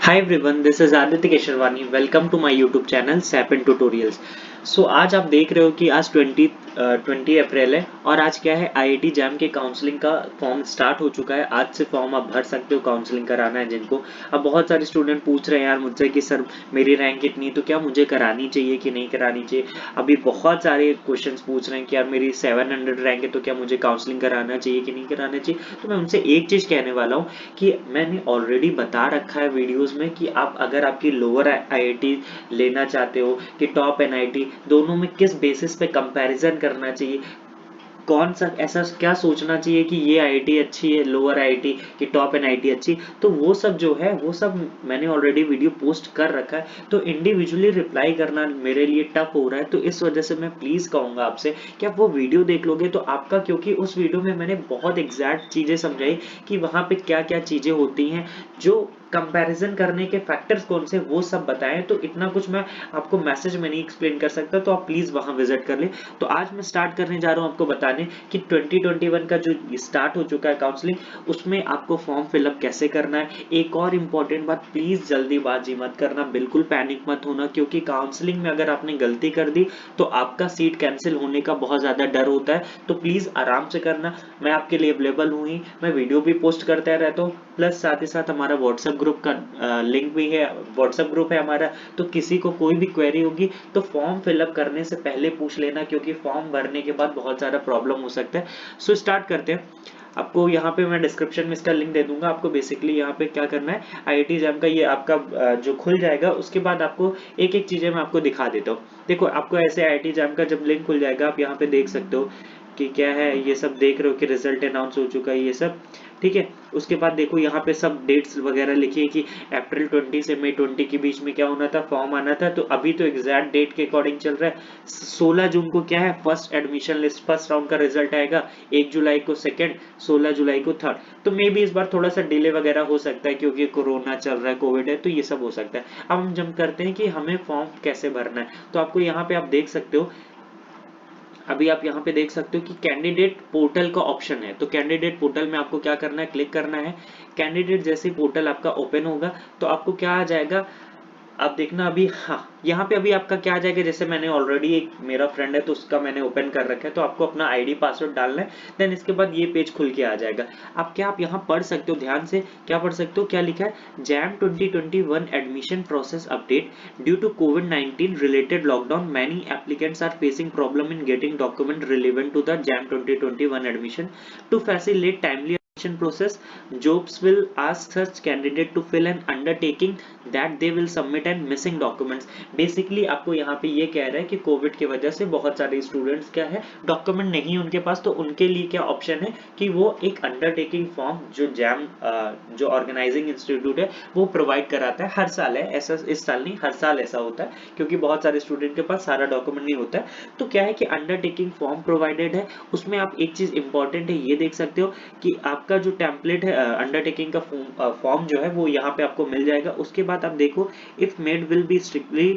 Hi everyone, this is Aditya Kesharwani. Welcome to my YouTube channel Sapin Tutorials. आज आप देख रहे हो कि आज 20 अप्रैल है और आज क्या है आईआईटी जैम के काउंसलिंग का फॉर्म स्टार्ट हो चुका है। आज से फॉर्म आप भर सकते हो काउंसलिंग कराना है जिनको। अब बहुत सारे स्टूडेंट पूछ रहे हैं यार मुझसे कि सर मेरी रैंक इतनी तो क्या मुझे करानी चाहिए कि नहीं करानी चाहिए। अभी बहुत सारे क्वेश्चंस पूछ रहे हैं कि यार मेरी 700 रैंक है तो क्या मुझे काउंसलिंग कराना चाहिए कि नहीं कराना चाहिए। तो मैं उनसे एक चीज़ कहने वाला हूँ कि मैंने ऑलरेडी बता रखा है वीडियोस में कि आप अगर आपकी लोअर आईआईटी लेना चाहते हो कि टॉप एनआईटी, दोनों में किस बेसिस पे कंपैरिजन करना चाहिए, कौन सा ऐसा क्या सोचना चाहिए कि ये आईआईटी अच्छी है लोअर आईआईटी कि टॉप एनआईटी अच्छी, तो वो सब जो है वो सब मैंने ऑलरेडी वीडियो पोस्ट कर रखा है। तो इंडिविजुअली रिप्लाई करना मेरे लिए टफ हो रहा है, तो इस वजह से मैं प्लीज कहूंगा आपसे कि आप वो वीडियो देख लोगे तो आपका, क्योंकि उस वीडियो में मैंने बहुत एग्जैक्ट चीजें समझाई कि वहां पे क्या क्या चीजें होती हैं, जो कंपैरिजन करने के फैक्टर्स कौन से वो सब बताएं। तो इतना कुछ मैं आपको मैसेज में नहीं एक्सप्लेन कर सकता, तो आप प्लीज वहां विजिट कर ले। तो आज मैं स्टार्ट करने जा रहा हूं आपको बताने कि 2021 का जो स्टार्ट हो चुका है काउंसलिंग, उसमें आपको फॉर्म फिलअप कैसे करना है। एक और इम्पोर्टेंट बात, प्लीज जल्दीबाजी मत करना, बिल्कुल पैनिक मत होना, क्योंकि काउंसलिंग में अगर आपने गलती कर दी तो आपका सीट कैंसिल होने का बहुत ज्यादा डर होता है। तो प्लीज आराम से करना। मैं आपके लिए अवेलेबल हूँ ही, मैं वीडियो भी पोस्ट करता रहता हूँ, प्लस साथ ही साथ हमारा व्हाट्सएप ग्रुप का लिंक भी है, व्हाट्सएप ग्रुप है हमारा। तो किसी को कोई भी क्वेरी होगी तो फॉर्म फिलअप करने से पहले पूछ लेना, क्योंकि फॉर्म भरने के बाद बहुत सारा प्रॉब्लम हो सकता है। स्टार्ट करते हैं। आपको यहाँ पे मैं डिस्क्रिप्शन में इसका लिंक दे दूंगा। आपको बेसिकली यहाँ पे क्या करना है, आईआईटी जैम का ये आपका जो खुल जाएगा, उसके बाद आपको एक एक चीजें मैं आपको दिखा देता हूँ। देखो आपको ऐसे आईआईटी जैम का जब लिंक खुल जाएगा, आप यहाँ पे देख सकते हो कि क्या है, ये सब देख रहे हो कि रिजल्ट अनाउंस हो चुका है, ये सब ठीक है। उसके बाद देखो यहाँ पे सब डेट्स वगैरह लिखी है कि अप्रैल 20 से मई 20 के बीच में क्या होना था, फॉर्म आना था। तो अभी तो एग्जैक्ट डेट के अकॉर्डिंग चल रहा है। 16 जून को क्या है, first admission list first round का रिजल्ट आएगा, 1 जुलाई को सेकंड, 16 जुलाई को थर्ड। तो मे भी इस बार थोड़ा सा डिले वगैरह हो सकता है, क्योंकि कोरोना चल रहा है, कोविड है, तो ये सब हो सकता है। अब हम जब करते हैं कि हमें फॉर्म कैसे भरना है, तो आपको यहाँ पे आप देख सकते हो, अभी आप यहाँ पे देख सकते हो कि कैंडिडेट पोर्टल का ऑप्शन है। तो कैंडिडेट पोर्टल में आपको क्या करना है, क्लिक करना है। कैंडिडेट जैसे पोर्टल आपका ओपन होगा तो आपको क्या आ जाएगा, आप देखना अभी। हाँ, यहाँ पे अभी आपका क्या आ जाएगा, जैसे मैंने ऑलरेडी एक मेरा फ्रेंड है तो उसका मैंने ओपन कर रखा है, तो आपको अपना आईडी पासवर्ड डालना है। देन इसके बाद ये पेज खुल के आ जाएगा। आप यहाँ पढ़ सकते हो, ध्यान से क्या पढ़ सकते हो, क्या लिखा है, JAM 2021 admission process update, due to कोविड-19 related lockdown many applicants are facing problem in getting document relevant to the jam 2021 admission. To facilitate timely admission process, jobs will ask such candidate to fill an undertaking that they will submit and missing documents. Basically आपको यहाँ पे ये कह रहा है कि Covid की वजह से बहुत सारे स्टूडेंट्स क्या है, डॉक्यूमेंट नहीं उनके पास, तो उनके लिए क्या ऑप्शन है कि वो एक अंडरटेकिंग फॉर्म जो जैम जो ऑर्गेनाइजिंग इंस्टीट्यूट है वो प्रोवाइड कराता है। हर साल है ऐसा, इस साल नहीं, हर साल ऐसा होता है, क्योंकि बहुत सारे स्टूडेंट के पास सारा डॉक्यूमेंट नहीं होता है। तो क्या है कि अंडरटेकिंग फॉर्म प्रोवाइडेड है। उसमें आप एक चीज इंपॉर्टेंट है, ये देख सकते हो कि आपका जो टेम्पलेट है अंडरटेकिंग का फॉर्म जो है वो यहाँ पे आपको मिल जाएगा। उसके बाद आप देखो, if made will be strictly,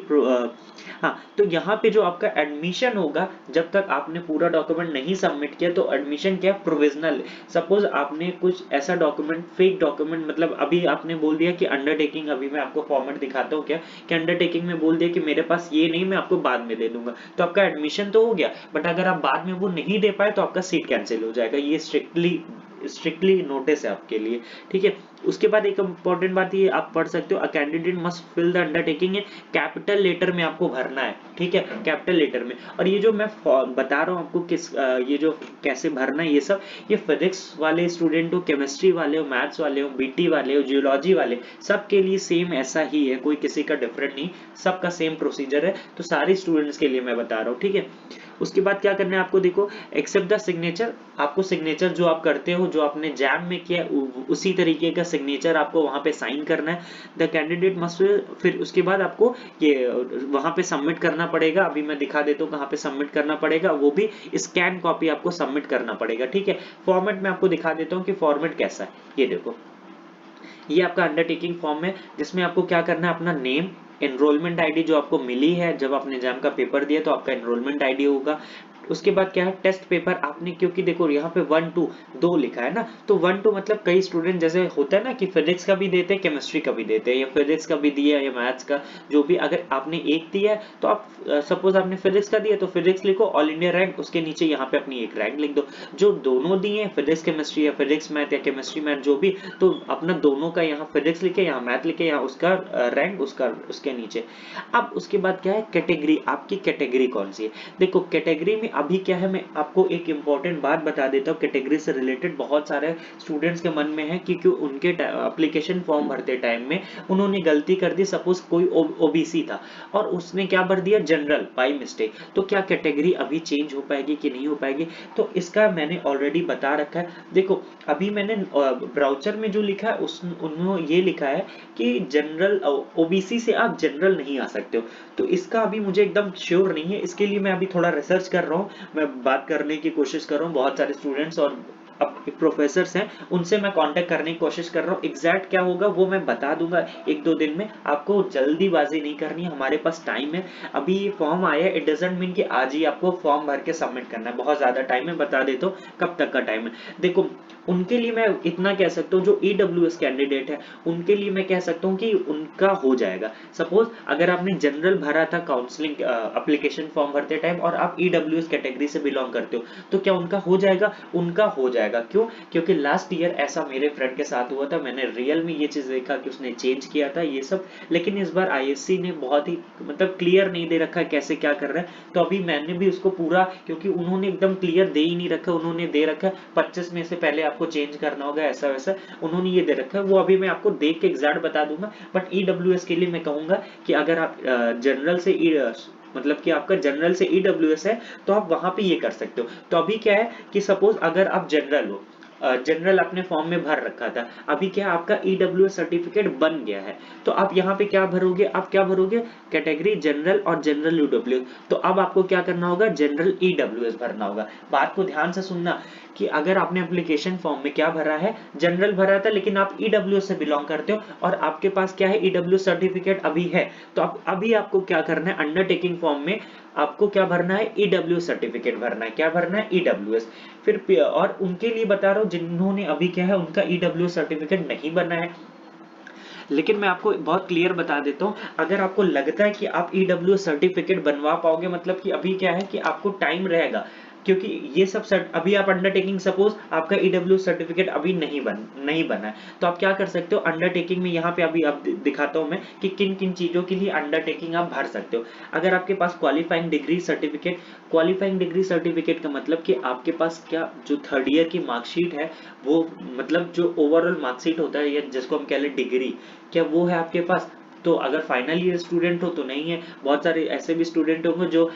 हाँ, तो यहाँ पे जो आपका एडमिशन होगा, जब तक आपने पूरा डॉक्यूमेंट नहीं सबमिट किया तो एडमिशन क्या प्रोविजनल। सपोज आपने कुछ ऐसा डॉक्यूमेंट, फेक डॉक्यूमेंट, मतलब अभी आपने बोल दिया कि अंडरटेकिंग, अभी मैं आपको फॉर्मेट दिखाता हूँ क्या, कि अंडरटेकिंग में बोल दिया कि मेरे पास ये नहीं, मैं आपको बाद में दे दूंगा, तो आपका एडमिशन तो हो गया, बट अगर आप बाद में वो नहीं दे पाए तो आपका सीट कैंसिल हो जाएगा। ये स्ट्रिक्टली नोटिस है आपके लिए, ठीक है। उसके बाद एक इंपॉर्टेंट बात ये आप पढ़ सकते हो, a candidate must fill the undertaking in capital letter में आपको भरना है, ठीक है, कैपिटल लेटर में। और ये जो मैं बता रहा हूँ आपको किस ये जो कैसे भरना है, ये सब, ये फिजिक्स वाले स्टूडेंट हो, केमिस्ट्री वाले हो, मैथ्स वाले हो, बीटी वाले हो, जियोलॉजी वाले, सबके लिए सेम ऐसा ही है, कोई किसी का डिफरेंट नहीं, सबका सेम प्रोसीजर है। तो सारे स्टूडेंट्स के लिए मैं बता रहा हूँ, ठीक है। उसके बाद क्या करना है आपको, देखो, एक्सेप्ट द सिग्नेचर, आपको सिग्नेचर जो आप करते हो, जो आपने जैम में किया उसी तरीके का सिग्नेचर आपको वहां पे साइन करना है। द कैंडिडेट मस्ट, फिर उसके बाद आपको ये वहां पे सबमिट करना पड़ेगा। अभी मैं दिखा देता हूँ कहाँ पे सबमिट करना पड़ेगा, वो भी स्कैन कॉपी आपको सबमिट करना पड़ेगा, ठीक है। फॉर्मेट में आपको दिखा देता हूँ कि फॉर्मेट कैसा है, ये देखो, ये आपका अंडरटेकिंग फॉर्म है, जिसमें आपको क्या करना है, अपना नेम, एनरोलमेंट आईडी जो आपको मिली है जब आपने एग्जाम का पेपर दिया, तो आपका एनरोलमेंट आईडी होगा, उसके बाद क्या है, टेस्ट पेपर आपने, क्योंकि देखो यहाँ पे 1 2 2 लिखा है ना, तो 1 2 मतलब कई स्टूडेंट जैसे होता है ना कि फिजिक्स का भी देते हैं, केमिस्ट्री का भी देते हैं, या फिजिक्स का भी दिया या मैथ्स का, जो भी अगर आपने एक दिया है तो आप सपोज आपने फिजिक्स का दिया तो फिजिक्स लिखो ऑल इंडिया रैंक, उसके नीचे यहाँ पे अपनी एक रैंक लिख दो। जो दोनों दिए फिजिक्स केमिस्ट्री या फिजिक्स मैथ या केमिस्ट्री मैथ जो भी, तो अपना दोनों का यहाँ फिजिक्स लिखे, यहाँ मैथ लिखे, यहाँ उसका रैंक उसका उसके नीचे। अब उसके बाद क्या है, कैटेगरी, आपकी कैटेगरी कौन सी है। देखो कैटेगरी में अभी क्या है, मैं आपको एक इंपॉर्टेंट बात बता देता हूँ, कैटेगरी से रिलेटेड बहुत सारे स्टूडेंट्स के मन में है कि क्यों उनके एप्लीकेशन फॉर्म भरते टाइम में उन्होंने गलती कर दी, सपोज कोई ओबीसी था और उसने क्या भर दिया, जनरल बाय मिस्टेक, तो क्या कैटेगरी अभी चेंज हो पाएगी कि नहीं हो पाएगी, तो इसका मैंने ऑलरेडी बता रखा है। देखो अभी मैंने ब्राउचर में जो लिखा है उन्होंने ये लिखा है कि जनरल ओबीसी से आप जनरल नहीं आ सकते हो, तो इसका अभी मुझे एकदम श्योर नहीं है, इसके लिए मैं अभी थोड़ा रिसर्च कर रहा हूँ, मैं बात करने की कोशिश कर रहा हूँ बहुत सारे स्टूडेंट्स और अब प्रोफेसर्स हैं, उनसे मैं कांटेक्ट करने की कोशिश कर रहा हूँ। एग्जैक्ट क्या होगा वो मैं बता दूंगा 1-2 दिन में, आपको जल्दीबाजी नहीं करनी है, हमारे पास टाइम है। अभी ये फॉर्म आया है, इट डजंट मीन कि आज ही आपको फॉर्म भर के सबमिट करना है, बहुत ज्यादा टाइम है, बता देता हूँ कब तक का टाइम है। देखो उनके लिए मैं इतना कह सकता हूँ, जो ईडब्ल्यूएस कैंडिडेट है उनके लिए मैं कह सकता हूँ कि उनका हो जाएगा। सपोज अगर आपने जनरल भरा था काउंसलिंग एप्लीकेशन फॉर्म भरते टाइम और आप ईडब्ल्यूएस कैटेगरी से बिलोंग करते हो, तो क्या उनका हो जाएगा, उनका हो जाएगा। क्यों, क्योंकि लास्ट ईयर ऐसा मेरे फ्रेंड के साथ हुआ था, मैंने रियल में ये चीज देखा कि उसने चेंज किया था ये सब, लेकिन इस बार आईएससी ने बहुत ही मतलब क्लियर नहीं दे रखा है कैसे क्या कर रहा है, तो अभी मैंने भी उसको पूरा, क्योंकि उन्होंने एकदम क्लियर दे ही नहीं रखा, उन्होंने दे रखा है 25 में से पहले आपको चेंज करना होगा, ऐसा वैसा उन्होंने ये दे रखा है, वो अभी मैं आपको देख के एग्जैक्ट बता दूंगा। बट ईडब्ल्यूएस के लिए मैं कहूंगा कि अगर आप जनरल से मतलब कि आपका जनरल से ईडब्ल्यूएस है तो आप वहां पे ये कर सकते हो। तो अभी क्या है कि सपोज अगर आप जनरल हो, जनरल अपने फॉर्म में भर रखा था, अभी क्या आपका ईडब्ल्यूएस सर्टिफिकेट बन गया है, तो आप यहाँ पे क्या भरोगे, आप क्या भरोगे, कैटेगरी जनरल और जनरल ईडब्ल्यूएस, तो अब आपको क्या करना होगा, जनरल ईडब्ल्यूएस भरना होगा। बात को ध्यान से सुनना कि अगर आपने एप्लीकेशन फॉर्म में क्या भरा है, जनरल भरा था, लेकिन आप ईडब्ल्यूएस से बिलोंग करते हो और आपके पास क्या है, ईडब्ल्यूएस सर्टिफिकेट अभी है, तो अब अभी आपको क्या करना है, अंडरटेकिंग फॉर्म में आपको क्या भरना है, ईडब्ल्यूएस सर्टिफिकेट भरना है, क्या भरना है, ईडब्ल्यूएस। फिर और उनके लिए बता रहा हूँ जिन्होंने अभी क्या है उनका ईडब्ल्यूएस सर्टिफिकेट नहीं बना है, लेकिन मैं आपको बहुत क्लियर बता देता हूँ, अगर आपको लगता है कि आप ईडब्ल्यूएस सर्टिफिकेट बनवा पाओगे, मतलब कि अभी क्या है कि आपको टाइम रहेगा, क्योंकि ये सब अभी आप अंडरटेकिंग, सपोज आपका ईडब्ल्यूएस सर्टिफिकेट अभी नहीं बना है, तो आप क्या कर सकते हो, अंडरटेकिंग में यहाँ पे अभी आप दिखाता हूँ मैं कि किन किन चीजों के लिए अंडरटेकिंग आप भर सकते हो। अगर आपके पास qualifying degree certificate, qualifying degree certificate का मतलब कि आपके पास क्या जो 3rd ईयर की मार्कशीट है, वो मतलब जो ओवरऑल मार्कशीट होता है या जिसको हम कह ले डिग्री, क्या वो है आपके पास। तो अगर फाइनल ईयर स्टूडेंट हो तो नहीं है, बहुत सारे ऐसे भी स्टूडेंट होंगे जो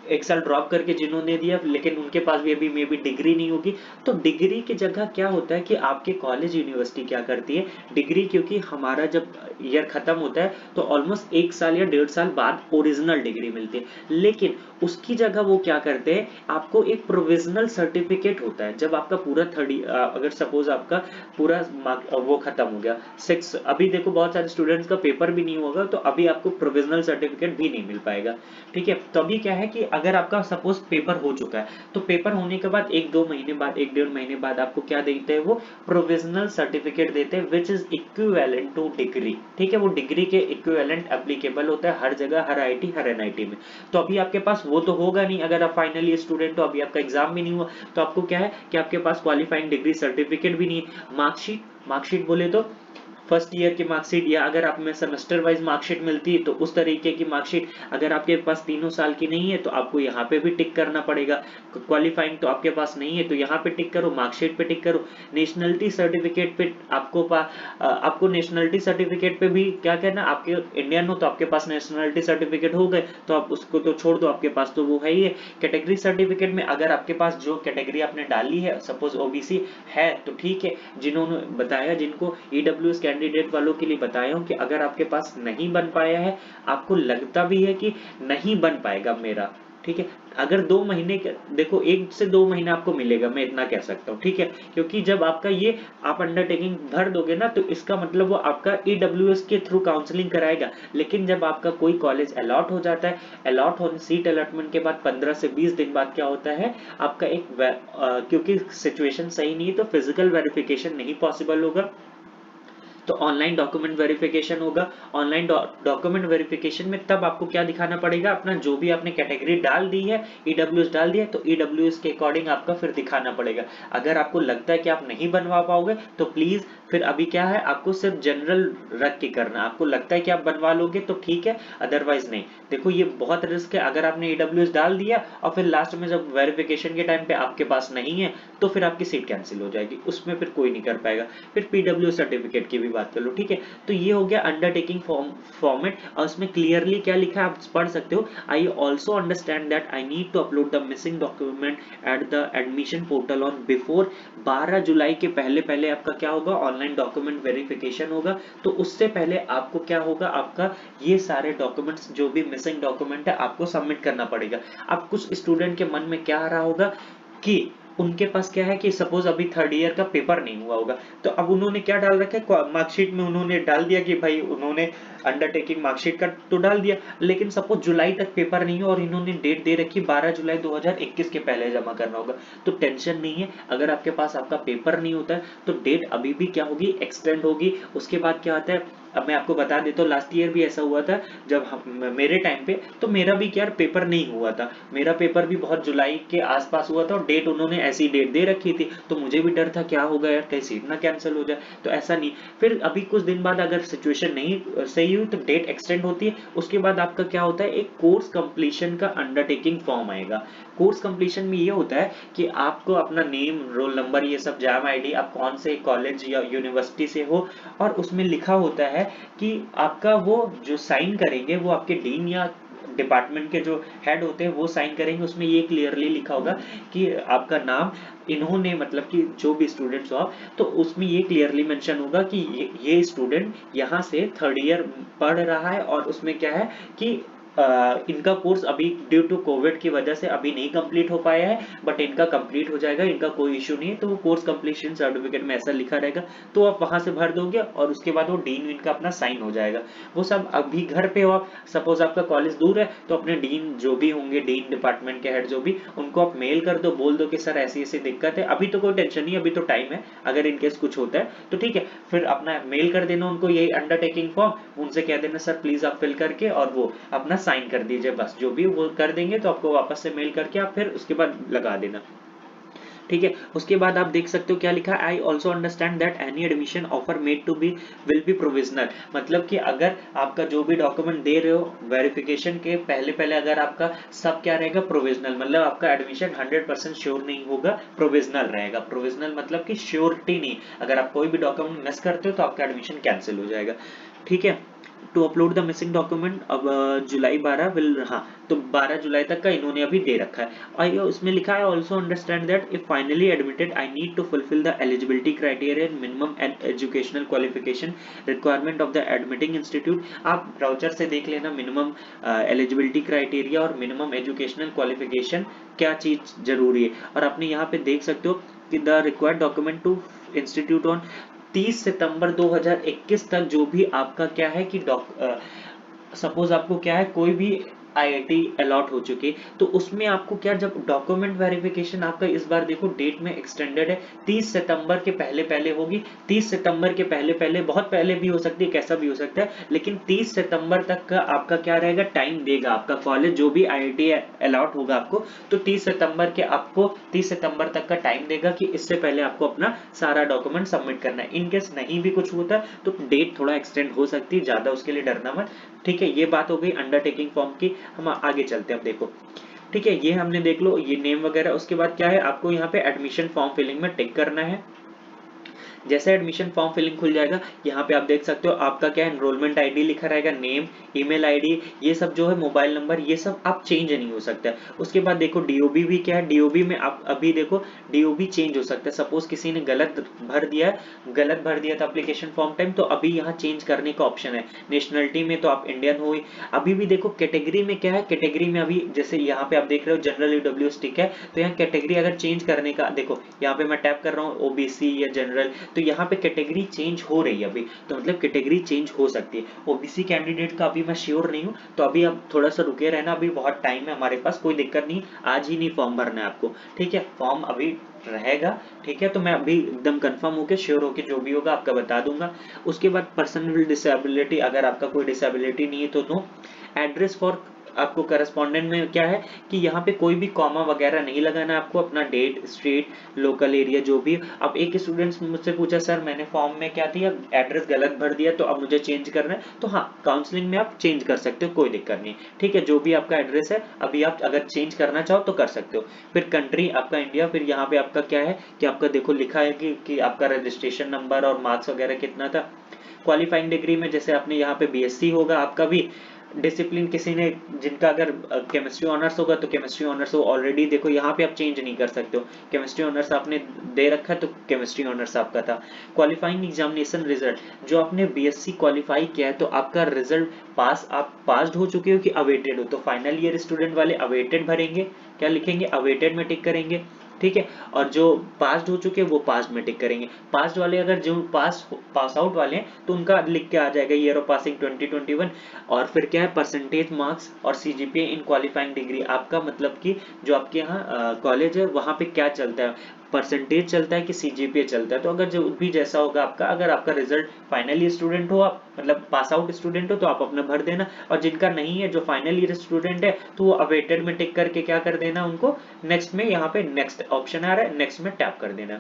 एक साल ड्रॉप करके जिन्होंने दिया, लेकिन उनके पास भी अभी मे बी डिग्री नहीं होगी। तो डिग्री की जगह क्या होता है कि आपके कॉलेज यूनिवर्सिटी क्या करती है, डिग्री, क्योंकि हमारा जब ईयर खत्म होता है तो ऑलमोस्ट 1 साल या 1.5 साल बाद ओरिजिनल डिग्री मिलती है, लेकिन उसकी जगह वो क्या करते हैं, आपको एक प्रोविजनल सर्टिफिकेट होता है जब आपका पूरा 30, अगर सपोज आपका पूरा वो खत्म हो गया 6, अभी देखो बहुत सारे स्टूडेंट्स का पेपर भी नहीं होगा, तो अभी आपको प्रोविजनल सर्टिफिकेट भी नहीं मिल पाएगा, ठीक है। तो अभी क्या है कि अगर आपका सपोज पेपर हो चुका है, तो पेपर होने के बाद 1-2 महीने बाद, 1-1.5 महीने बाद आपको क्या देते हैं, वो प्रोविजनल सर्टिफिकेट देते हैं, which is equivalent two degree, ठीक है। वो डिग्री के इक्विवेलेंट एप्लीकेबल होता है हर जगह, हर आईटी, हर एनआईटी में। तो अभी आपके पास वो तो होगा नहीं, अगर आप फाइनल ईयर स्टूडेंट हो, अभी आपका एग्जाम भी नहीं हुआ, तो आपको क्या है कि आपके पास क्वालिफाइंग डिग्री सर्टिफिकेट भी नहीं है। मार्कशीट बोले तो फर्स्ट ईयर की मार्कशीट, या अगर आप में सेमेस्टर वाइज मार्कशीट मिलती है तो उस तरीके की मार्कशीट, अगर आपके पास 3 साल की नहीं है तो आपको यहाँ पे भी टिक करना पड़ेगा। क्वालिफाइंग तो आपके पास नहीं है तो यहाँ पे टिक करो, मार्कशीट पे टिक करो। नेशनलिटी सर्टिफिकेट पे आपको नेशनलिटी सर्टिफिकेट पे भी क्या कहना, आपके इंडियन हो तो आपके पास नेशनलिटी सर्टिफिकेट हो गए, तो आप उसको तो छोड़ दो, आपके पास तो वो है ही है। कैटेगरी सर्टिफिकेट में अगर आपके पास जो कैटेगरी आपने डाली है, सपोज ओबीसी है तो ठीक है, जिन्होंने बताया, जिनको ईडब्ल्यूएस कैंडिडेट वालों के लिए बताया हूं कि अगर आपके पास नहीं बन पाया है, आपको लगता भी है कि नहीं बन पाएगा मेरा, ठीक है। अगर 2 महीने के देखो 1 से 2 महीना आपको मिलेगा, मैं इतना कह सकता हूँ, ठीक है। क्योंकि जब आपका ये आप अंडरटेकिंग भर दोगे ना तो इसका मतलब वो आपका ईडब्ल्यूएस के थ्रू काउंसलिंग कराएगा। लेकिन जब आपका कोई कॉलेज अलॉट हो जाता है, अलॉट होने सीट अलॉटमेंट के बाद 15 से 20 दिन बाद क्या होता है आपका क्योंकि सिचुएशन सही नहीं है तो फिजिकल वेरिफिकेशन नहीं पॉसिबल होगा, तो ऑनलाइन डॉक्यूमेंट वेरिफिकेशन होगा। ऑनलाइन डॉक्यूमेंट वेरिफिकेशन में तब आपको क्या दिखाना पड़ेगा, अपना जो भी आपने कैटेगरी डाल दी है, ईडब्ल्यूएस डाल दिया है, तो ईडब्ल्यूएस के अकॉर्डिंग आपका फिर दिखाना पड़ेगा। अगर आपको लगता है कि आप नहीं बनवा पाओगे तो प्लीज फिर अभी क्या है, आपको सिर्फ जनरल रख के करना। आपको लगता है कि आप बनवा लोगे तो ठीक है, अदरवाइज नहीं। देखो ये बहुत रिस्क है, अगर आपने ईडब्ल्यूएस डाल दिया और फिर लास्ट में जब वेरिफिकेशन के टाइम पे आपके पास नहीं है तो फिर आपकी सीट कैंसिल हो जाएगी, उसमें फिर कोई नहीं कर पाएगा। फिर पीडब्ल्यू सर्टिफिकेट की भी बात कर लो, ठीक है। तो ये हो गया अंडरटेकिंग फॉर्मेट, और उसमें क्लियरली क्या लिखा है आप पढ़ सकते हो। I also understand that I need to upload the missing document at the admission portal on before 12 जुलाई के पहले पहले आपका क्या होगा, ऑनलाइन डॉक्यूमेंट वेरिफिकेशन होगा। तो उससे पहले आपको क्या होगा, आपका ये सारे डॉक्यूमेंट्स जो भी मिसिंग डॉक्यूमेंट है आपको सबमिट करना पड़ेगा। अब कुछ स्टूडेंट के मन में क्या आ रहा होगा कि उनके पास क्या है कि सपोज अभी थर्ड ईयर का पेपर नहीं हुआ होगा, तो अब उन्होंने क्या डाल रखा है, मार्कशीट में उन्होंने डाल दिया कि भाई उन्होंने अंडरटेकिंग मार्कशीट का तो डाल दिया, लेकिन सपोज जुलाई तक पेपर नहीं है और इन्होंने डेट दे रखी 12 जुलाई 2021 के पहले जमा करना होगा। तो टेंशन नहीं है, अगर आपके पास आपका पेपर नहीं होता है तो डेट अभी भी क्या होगी, एक्सटेंड होगी। उसके बाद क्या होता है, अब मैं आपको बता देता हूँ, लास्ट ईयर भी ऐसा हुआ था जब मेरे टाइम पे, तो मेरा भी क्या पेपर नहीं हुआ था, मेरा पेपर भी बहुत जुलाई के आसपास हुआ था और डेट उन्होंने ऐसी डेट दे रखी थी, तो मुझे भी डर था क्या होगा यार, कहीं सीट ना कैंसिल हो जाए। तो ऐसा नहीं, फिर अभी कुछ दिन बाद अगर सिचुएशन नहीं सही हुई तो डेट एक्सटेंड होती है। उसके बाद आपका क्या होता है, एक कोर्स कंप्लीशन का अंडरटेकिंग फॉर्म आएगा। कोर्स कंप्लीशन में ये होता है कि आपको अपना नेम, रोल नंबर, ये सब, जैम आईडी, आप कौन से कॉलेज या यूनिवर्सिटी से हो, और उसमें लिखा होता है कि आपका वो जो साइन करेंगे वो आपके डीन या डिपार्टमेंट के जो हेड होते हैं वो साइन करेंगे। उसमें ये क्लियरली लिखा होगा कि आपका नाम इन्होंने, मतलब कि जो भी स्टूडेंट्स हो आप, तो उसमें ये क्लियरली मेंशन होगा कि ये स्टूडेंट यहाँ से थर्ड ईयर पढ़ रहा है, और उसमें क्या है कि इनका कोर्स अभी ड्यू टू कोविड की वजह से अभी नहीं कंप्लीट हो पाया है, बट इनका कंप्लीट हो जाएगा, इनका कोई इशू नहीं है। तो वो कोर्स कंप्लीशन सर्टिफिकेट में ऐसा लिखा रहेगा, तो आप वहां से भर दोगे और उसके बाद वो डीन विन का अपना साइन हो जाएगा। वो सब अभी घर पे हो आप, सपोज आपका कॉलेज दूर है तो अपने डीन जो भी होंगे, डीन डिपार्टमेंट के हेड जो भी, उनको आप मेल कर दो, बोल दो कि सर ऐसी ऐसी दिक्कत है। अभी तो कोई टेंशन नहीं, अभी तो टाइम है, अगर इनकेस कुछ होता है तो ठीक है, फिर अपना मेल कर देना उनको यही अंडरटेकिंग फॉर्म, उनसे कह देना सर प्लीज आप फिल करके और वो अपना साइन कर दीजिए, बस जो भी वो कर देंगे तो आपको वापस से मेल करके आप फिर उसके बाद लगा देना, ठीक है। उसके बाद आप देख सकते हो क्या लिखा है, I also understand that any admission offer made to be will be provisional. मतलब कि अगर आपका जो भी डॉक्यूमेंट दे रहे हो वेरिफिकेशन के पहले पहले, अगर आपका सब क्या रहेगा, प्रोविजनल, मतलब आपका एडमिशन 100% श्योर नहीं होगा, प्रोविजनल रहेगा। प्रोविजनल मतलब कि श्योरिटी नहीं, अगर आप कोई भी डॉक्यूमेंट मिस करते हो तो आपका एडमिशन कैंसिल हो जाएगा, ठीक है। To upload the missing document अब जुलाई 12 विल, हाँ, तो 12 जुलाई तक का इन्होंने अभी दे रखा है। और उसमें लिखा है also understand that if finally admitted I need to fulfil the eligibility criteria and minimum educational qualification requirement of the admitting institute. आप ब्राउचर से देख लेना मिनिमम एलिजिबिलिटी क्राइटेरिया और मिनिमम एजुकेशनल क्वालिफिकेशन क्या चीज जरूरी है, और आपने यहाँ पे देख सकते हो कि the required document to institute on 30 सितंबर 2021 तक जो भी आपका क्या है कि सपोज आपको क्या है, कोई भी आईआईटी अलॉट हो चुकी है तो उसमें आपको क्या, जब डॉक्यूमेंट वेरिफिकेशन आपका इस बार देखो डेट में एक्सटेंडेड है, 30 सितंबर के पहले पहले होगी। 30 सितंबर के पहले पहले, बहुत पहले भी हो सकती है, कैसा भी हो सकता है, लेकिन 30 सितंबर तक का आपका क्या रहेगा, टाइम देगा आपका कॉलेज, जो भी आईआईटी अलॉट होगा आपको, तो 30 सितंबर के आपको 30 सितंबर तक का टाइम देगा कि इससे पहले आपको अपना सारा डॉक्यूमेंट सबमिट करना है। इनकेस नहीं भी कुछ होता तो डेट थोड़ा एक्सटेंड हो सकती है, ज्यादा उसके लिए डरना मत, ठीक है। ये बात हो गई अंडरटेकिंग फॉर्म की। हम आगे चलते हैं, अब देखो, ठीक है, ये हमने देख लो ये नेम वगैरह। उसके बाद क्या है, आपको यहाँ पे एडमिशन फॉर्म फिलिंग में टिक करना है। जैसे एडमिशन फॉर्म फिलिंग खुल जाएगा, यहाँ पे आप देख सकते हो आपका क्या है, एनरोलमेंट आईडी लिखा रहेगा, नेम, ईमेल आईडी, ये सब जो है, मोबाइल नंबर, ये सब आप चेंज नहीं हो सकता है। उसके बाद देखो डीओबी भी क्या है, डीओबी में आप अभी देखो डीओबी चेंज हो सकता है। सपोज किसी ने गलत भर दिया था एप्लीकेशन फॉर्म टाइम, तो अभी यहाँ चेंज करने का ऑप्शन है। नेशनलिटी में तो आप इंडियन हो। अभी भी देखो कैटेगरी में क्या है, कैटेगरी में अभी जैसे यहाँ पे आप देख रहे हो जनरल ईडब्ल्यूएस टिक है, तो यहाँ कैटेगरी अगर चेंज करने का, देखो यहाँ पे मैं टैप कर रहा हूँ ओबीसी या जनरल, तो यहाँ पे कैटेगरी चेंज हो रही है अभी, तो मतलब कैटेगरी चेंज हो सकती है। ओबीसी कैंडिडेट का अभी मैं श्योर नहीं हूँ, तो अभी आप थोड़ा सा रुके रहना, अभी बहुत टाइम है हमारे पास, कोई दिक्कत नहीं, आज ही नहीं फॉर्म भरना है आपको, ठीक है, फॉर्म अभी रहेगा, ठीक है। तो मैं अभी एकदम कंफर्म होके श्योर होके जो भी होगा आपका बता दूंगा। उसके बाद पर्सनल डिसेबिलिटी, अगर आपका कोई डिसेबिलिटी नहीं है तो नो। एड्रेस फॉर आपको करस्पॉन्डेंट में क्या है कि यहाँ पे कोई भी कॉमा वगैरह नहीं लगाना है आपको, अपना डेट, स्ट्रीट, लोकल एरिया जो भी। अब एक स्टूडेंट मुझसे पूछा सर मैंने फॉर्म में क्या दिया, एड्रेस गलत भर दिया, तो अब मुझे चेंज करना है, तो हाँ काउंसलिंग में आप चेंज कर सकते हो, कोई दिक्कत नहीं, ठीक है। जो भी आपका एड्रेस है अभी आप अगर चेंज करना चाहो तो कर सकते हो। फिर कंट्री आपका इंडिया, फिर यहाँ पे आपका क्या है कि आपका देखो लिखा है कि आपका रजिस्ट्रेशन नंबर और मार्क्स वगैरह कितना था। क्वालिफाइंग डिग्री में जैसे आपने यहाँ पे बीएससी होगा आपका भी। डिसिप्लिन किसी ने जिनका अगर केमिस्ट्री ऑनर्स होगा तो केमिस्ट्री ऑनर्स हो, ऑलरेडी देखो यहाँ पे आप चेंज नहीं कर सकते हो, केमिस्ट्री ऑनर्स आपने दे रखा है तो केमिस्ट्री ऑनर्स आपका था। क्वालिफाइंग एग्जामिनेशन रिजल्ट, जो आपने बीएससी क्वालिफाई किया है तो आपका रिजल्ट पास, आप पास्ड हो चुके हो कि अवेटेड हो, तो फाइनल ईयर स्टूडेंट वाले अवेटेड भरेंगे, क्या लिखेंगे, अवेटेड में टिक करेंगे, ठीक है। और जो पास्ड हो चुके हैं वो पास्ड में टिक करेंगे। पास्ड वाले अगर जो पास आउट वाले हैं तो उनका लिख के आ जाएगा ईयर ऑफ पासिंग 2021। और फिर क्या है, परसेंटेज मार्क्स और सीजीपीए इन क्वालिफाइंग डिग्री, आपका मतलब कि जो आपके यहाँ कॉलेज है वहां पे क्या चलता है, परसेंटेज चलता है कि सीजीपीए चलता है। तो अगर जो भी जैसा होगा आपका, अगर आपका रिजल्ट फाइनल ईयर स्टूडेंट हो आप, मतलब पास आउट स्टूडेंट हो, तो आप अपना भर देना। और जिनका नहीं है, जो फाइनल ईयर स्टूडेंट है, तो वो अवेटेड में टिक करके क्या कर देना, उनको नेक्स्ट में, यहाँ पे नेक्स्ट ऑप्शन आ रहा है, नेक्स्ट में टैप कर देना।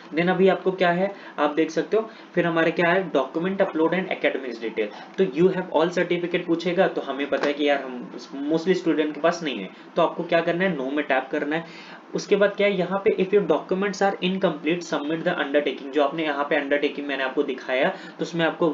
देन अभी आपको क्या है, आप देख सकते हो। फिर हमारे क्या है, document upload and academics detail, तो यू हैव ऑल सर्टिफिकेट पूछेगा, तो हमें पता है कि यार हम मोस्टली स्टूडेंट के पास नहीं है, तो आपको क्या करना है, नो में टैप करना है। उसके बाद क्या है, यहाँ पे if your documents are incomplete submit the undertaking, जो आपने यहाँ पे अंडरटेकिंग मैंने आपको दिखाया, तो उसमें आपको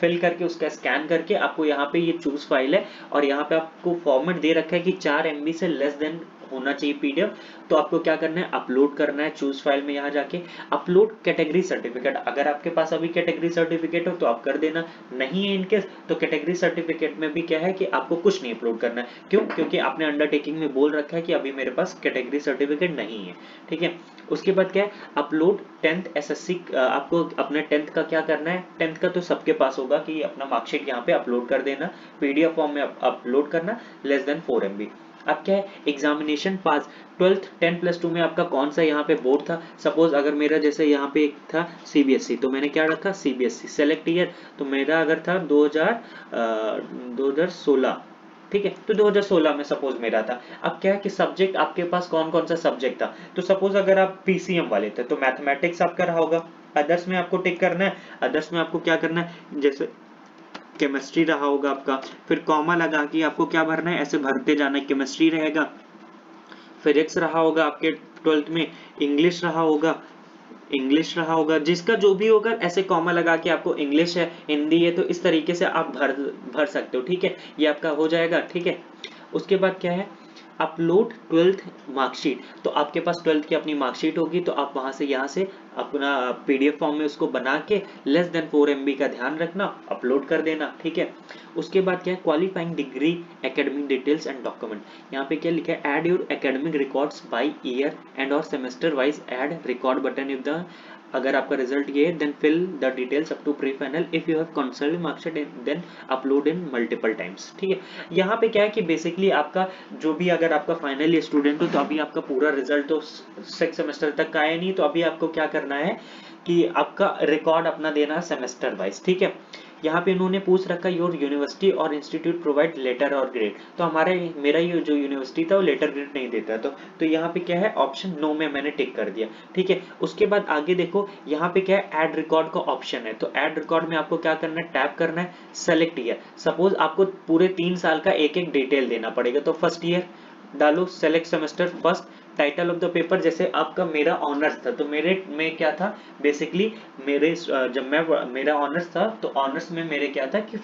फिल करके उसका स्कैन करके आपको यहाँ पे ये चूज फाइल है, और यहाँ पे आपको फॉर्मेट दे रखा है कि 4 MB से लेस देन होना चाहिए पीडीएफ। तो आपको क्या करना है, अपलोड करना है चूज फाइल में, यहाँ जाके अपलोड कैटेगरी सर्टिफिकेट, अगर आपके पास अभी कैटेगरी सर्टिफिकेट हो तो आप कर देना, नहीं है इनकेस तो कैटेगरी सर्टिफिकेट में भी क्या है कि आपको कुछ नहीं अपलोड करना है। क्यों, क्योंकि आपने अंडरटेकिंग में बोल रखा है कि अभी मेरे पास कैटेगरी सर्टिफिकेट नहीं है, ठीक है। उसके बाद क्या है, अपलोड 10th एसएससी, आपको अपने 10th का क्या करना है, 10th का तो सबके पास होगा कि अपना मार्कशीट यहाँ पे अपलोड कर देना, पीडीएफ फॉर्म में अपलोड करना, लेस देन 4 MB। अब क्या है, एग्जामिनेशन पास 12th 10+2 में आपका कौन सा यहाँ पे बोर्ड था। सपोज अगर मेरा जैसे यहाँ पे एक था सीबीएसई, तो मैंने क्या रखा, सीबीएसई। सेलेक्ट ईयर, तो मेरा अगर था 2016, ठीक है, तो 2016 में सपोज मेरा था। अब क्या है कि सब्जेक्ट आपके पास कौन कौन सा सब्जेक्ट था, तो सपोज अगर आप पीसीएम वाले थे तो मैथमेटिक्स आपका रहा होगा। अदर्स में आपको टिक करना है, अदर्स में आपको क्या करना है, जैसे केमिस्ट्री रहा होगा आपका, फिर कॉमा लगा के आपको क्या भरना है, ऐसे भरते जाना है, केमिस्ट्री रहेगा। फिजिक्स रहा होगा आपके 12th में, इंग्लिश रहा होगा, इंग्लिश रहा होगा, जिसका जो भी होगा ऐसे कॉमा लगा के आपको, इंग्लिश है, हिंदी है, तो इस तरीके से आप भर सकते हो, ठीक है, ये आपका हो जाएगा, ठीक है। उसके बाद क्या है, अपलोड 12th मार्कशीट, तो आपके पास 12th की अपनी मार्कशीट होगी, तो आप वहां से यहाँ से अपना पीडीएफ फॉर्म में उसको बना के लेस देन 4 MB का ध्यान रखना, अपलोड कर देना, ठीक है। उसके बाद क्या है, qualifying degree academic details and document, यहाँ पे क्या लिखा है, add your academic records by year and और semester wise, add record button if the, अगर आपका रिजल्ट ये है, then fill the details up to pre final, if you have consulted marksheet then upload in multiple times, ठीक है। यहाँ पे क्या है कि बेसिकली आपका जो भी, अगर आपका फाइनल ईयर स्टूडेंट हो तो अभी आपका पूरा रिजल्ट तो 6 सेमेस्टर तक का आया नहीं, तो अभी आपको क्या करना है कि आपका रिकॉर्ड अपना देना सेमेस्टर वाइज, ठीक है। यहाँ पे इन्होंने पूछ रखा योर यूनिवर्सिटी और इंस्टीट्यूट प्रोवाइड लेटर और ग्रेड, तो मेरा ये जो यूनिवर्सिटी था वो लेटर ग्रेड नहीं देता, तो यहाँ पे क्या है, ऑप्शन नो में मैंने टिक कर दिया, ठीक है। उसके बाद आगे देखो, यहाँ पे क्या है, ऐड रिकॉर्ड का ऑप्शन है, तो ऐड रिकॉर्ड में आपको क्या करना है, टैप करना है, सेलेक्ट ईयर। सपोज आपको पूरे 3 साल का एक एक डिटेल देना पड़ेगा, तो फर्स्ट ईयर डालो, select semester first title of the paper, जैसे आपका मेरा ऑनर्स था तो मेरे में क्या था बेसिकली, मेरे जब मैं मेरा ऑनर्स था तो ऑनर्स में मेरे क्या था कि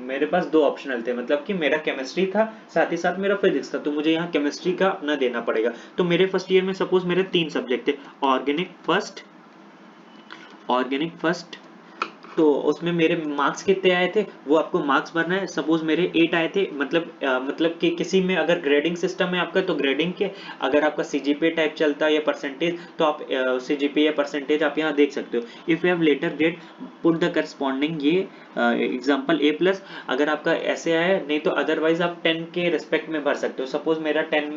मेरे पास दो ऑप्शनल थे, मतलब कि मेरा केमिस्ट्री था साथ ही साथ मेरा फिजिक्स था, तो मुझे यहाँ केमिस्ट्री का अपना देना पड़ेगा। तो मेरे फर्स्ट ईयर में सपोज मेरे 3 सब्जेक्ट थे, ऑर्गेनिक फर्स्ट, तो उसमें मेरे मार्क्स कितने आए थे वो आपको मार्क्स भरना है। सपोज मेरे 8 आए थे, मतलब कि किसी में अगर ग्रेडिंग सिस्टम है आपका तो ग्रेडिंग के, अगर आपका सीजीपीए टाइप चलता है या परसेंटेज तो आप सीजीपीए या परसेंटेज आप यहाँ देख सकते हो। If you have letter grade put the corresponding, ये एग्जांपल ए प्लस अगर आपका ऐसे आया, नहीं तो अदरवाइज आप 10 के रिस्पेक्ट में भर सकते हो। सपोज मेरा 10